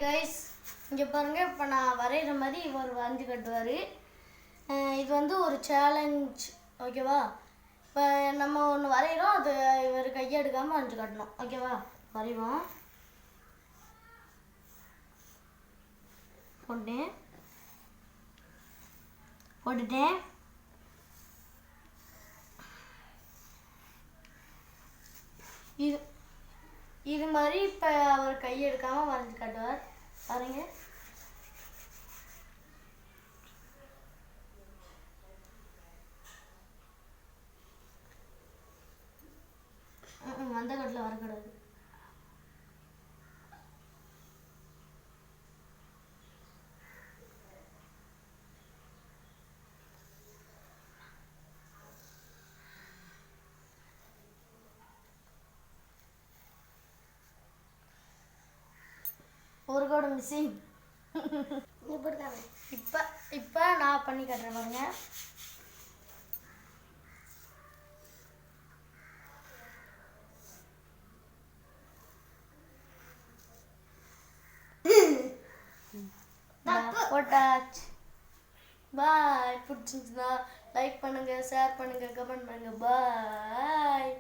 Guys, இங்கே பாருங்கள். இப்போ நான் வரைகிற மாதிரி இவர் வரைஞ்சி கட்டுவார். இது வந்து ஒரு சேலஞ்ச், ஓகேவா? இப்போ நம்ம ஒன்று வரைகிறோம், அது இவர் கையை எடுக்காமல் வரைஞ்சி கட்டணும், ஓகேவா? வரைவோம். போட்டுட்டேன். இது மாதிரி இப்போ அவர் கையை எடுக்காமல் வரைஞ்சி காட்டுவார். பாருங்க. அந்த கட்டில் வரக்கூடாது. ஒரு கோடு மிஸ்ஸிங். இப்போ நான் பண்ணி காட்டுறேன் பாருங்க. போட்டாச்சு. பாய். பிடிச்சிருந்தா லைக் பண்ணுங்க, ஷேர் பண்ணுங்க, கமெண்ட் பண்ணுங்க. பாய்.